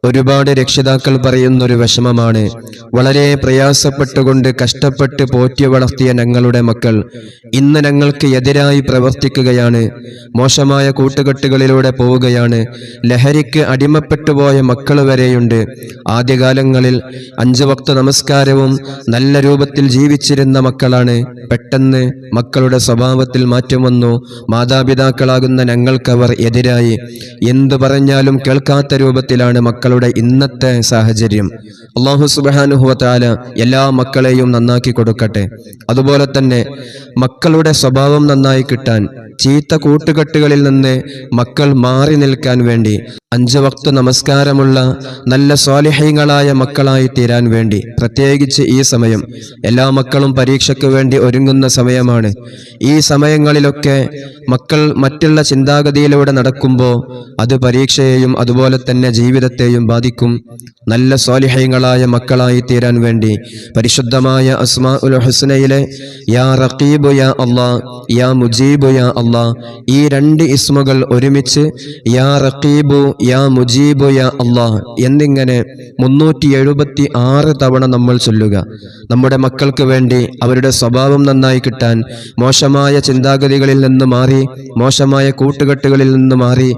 ഒരുപാട് രക്ഷിതാക്കൾ പറയുന്നൊരു വിഷമമാണ്, വളരെ പ്രയാസപ്പെട്ടുകൊണ്ട് കഷ്ടപ്പെട്ട് പോറ്റി വളർത്തിയ ഞങ്ങളുടെ മക്കൾ ഇന്ന് ഞങ്ങൾക്ക് എതിരായി പ്രവർത്തിക്കുകയാണ്, മോശമായ കൂട്ടുകെട്ടുകളിലൂടെ പോവുകയാണ്, ലഹരിക്ക് അടിമപ്പെട്ടുപോയ മക്കൾ വരെയുണ്ട്. ആദ്യകാലങ്ങളിൽ 5 വക്ത നമസ്കാരവും നല്ല രൂപത്തിൽ ജീവിച്ചിരുന്ന മക്കളാണ്. പെട്ടെന്ന് മക്കളുടെ സ്വഭാവത്തിൽ മാറ്റം വന്നു. മാതാപിതാക്കളാകുന്ന ഞങ്ങൾക്കവർ എതിരായി. എന്തു പറഞ്ഞാലും കേൾക്കാത്ത രൂപത്തിലാണ് മക്കളുടെ ഇന്നത്തെ സാഹചര്യം. അല്ലാഹു സുബ്ഹാനഹു വ തആല എല്ലാ മക്കളെയും നന്നാക്കി കൊടുക്കട്ടെ. അതുപോലെ തന്നെ മക്കളുടെ സ്വഭാവം നന്നായി കിട്ടാൻ, ചീത്ത കൂട്ടുകെട്ടുകളിൽ നിന്ന് മക്കൾ മാറി നിൽക്കാൻ വേണ്ടി, 5 വക്ത നമസ്കാരമുള്ള നല്ല സ്വാലിഹീങ്ങളായ മക്കളായി തീരാൻ വേണ്ടി, പ്രത്യേകിച്ച് ഈ സമയം എല്ലാ മക്കളും പരീക്ഷയ്ക്ക് വേണ്ടി ഒരുങ്ങുന്ന സമയമാണ്. ഈ സമയങ്ങളിലൊക്കെ മക്കൾ മറ്റുള്ള ചിന്താഗതിയിലൂടെ നടക്കുമ്പോൾ അത് പരീക്ഷയെയും അതുപോലെ തന്നെ ജീവിതത്തെയും ബാധിക്കും. നല്ല സ്വാലിഹീങ്ങളായ മക്കളായി തീരാൻ വേണ്ടി പരിശുദ്ധമായ അസ്മാഉൽ ഹുസ്നയിലെ യാ റഖീബു യാ അല്ലാഹ്, യാ മുജീബു യാ അല്ലാഹ്, ഈ 2 ഇസ്മുകൾ ഒരുമിച്ച് യാ റഖീബു യാ മുജീബു യാ അല്ലാഹ് എന്നിങ്ങനെ 376 തവണ നമ്മൾ ചൊല്ലുക. നമ്മുടെ മക്കൾക്ക് വേണ്ടി അവരുടെ സ്വഭാവം നന്നായി കിട്ടാൻ, മോശമായ ചിന്താഗതികളിൽ നിന്ന് മാറി, മോശമായ കൂട്ടുകെട്ടുകളിൽ നിന്ന് മാറി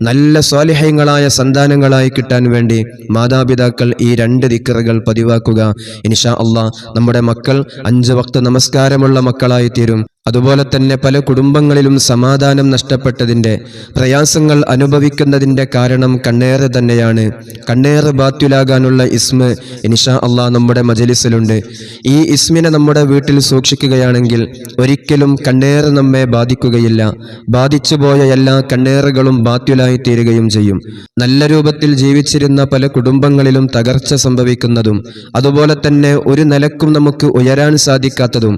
നല്ല സ്വാലിഹീങ്ങളായ സന്താനങ്ങളായി കിട്ടാൻ വേണ്ടി മാതാപിതാക്കൾ ഈ 2 ദിക്റുകൾ പതിവാക്കുക. ഇൻഷാ അല്ലാഹ് നമ്മുടെ മക്കൾ 5 വക്ത നമസ്കാരമുള്ള മക്കളായി തീരും. അതുപോലെ തന്നെ പല കുടുംബങ്ങളിലും സമാധാനം നഷ്ടപ്പെട്ടതിൻ്റെ, പ്രയാസങ്ങൾ അനുഭവിക്കുന്നതിൻ്റെ കാരണം കണ്ണേറ് തന്നെയാണ്. കണ്ണേറ് ബാത്യുലാകാനുള്ള ഇസ്മ ഇൻഷാ അല്ലാഹ് നമ്മുടെ മജ്ലിസിലുണ്ട്. ഈ ഇസ്മിനെ നമ്മുടെ വീട്ടിൽ സൂക്ഷിക്കുകയാണെങ്കിൽ ഒരിക്കലും കണ്ണേറ് നമ്മെ ബാധിക്കുകയില്ല. ബാധിച്ചുപോയ എല്ലാ കണ്ണേറുകളും ബാത്യുലായി തീരുകയും ചെയ്യും. നല്ല രൂപത്തിൽ ജീവിച്ചിരുന്ന പല കുടുംബങ്ങളിലും തകർച്ച സംഭവിക്കുന്നതും, അതുപോലെ തന്നെ ഒരു നിലക്കും നമുക്ക് ഉയരാൻ സാധിക്കാത്തതും,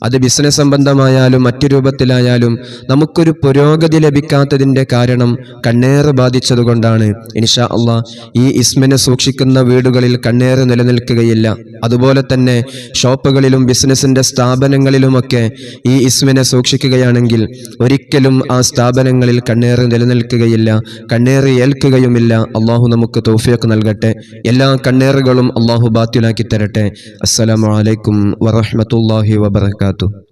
അത് ബിസിനസ് സംബന്ധമായ മറ്റു രൂപത്തിലായാലും നമുക്കൊരു പുരോഗതി ലഭിക്കാത്തതിന്റെ കാരണം കണ്ണേറ് ബാധിച്ചതുകൊണ്ടാണ്. ഇൻഷാ അല്ലാഹ് ഈ ഇസ്മിനെ സൂക്ഷിക്കുന്ന വീടുകളിൽ കണ്ണേറ് നിലനിൽക്കുകയില്ല. അതുപോലെ തന്നെ ഷോപ്പുകളിലും ബിസിനസിന്റെ സ്ഥാപനങ്ങളിലുമൊക്കെ ഈ ഇസ്മിനെ സൂക്ഷിക്കുകയാണെങ്കിൽ ഒരിക്കലും ആ സ്ഥാപനങ്ങളിൽ കണ്ണേറ് നിലനിൽക്കുകയില്ല, കണ്ണേറ് ഏൽക്കുകയുമില്ല. അള്ളാഹു നമുക്ക് തൗഫീഖ് നൽകട്ടെ. എല്ലാ കണ്ണേറുകളും അള്ളാഹു ബാത്തിലാക്കി തരട്ടെ. അസ്സലാമു അലൈക്കും വറഹ്മത്തുള്ളാഹി വബറകാതുഹു.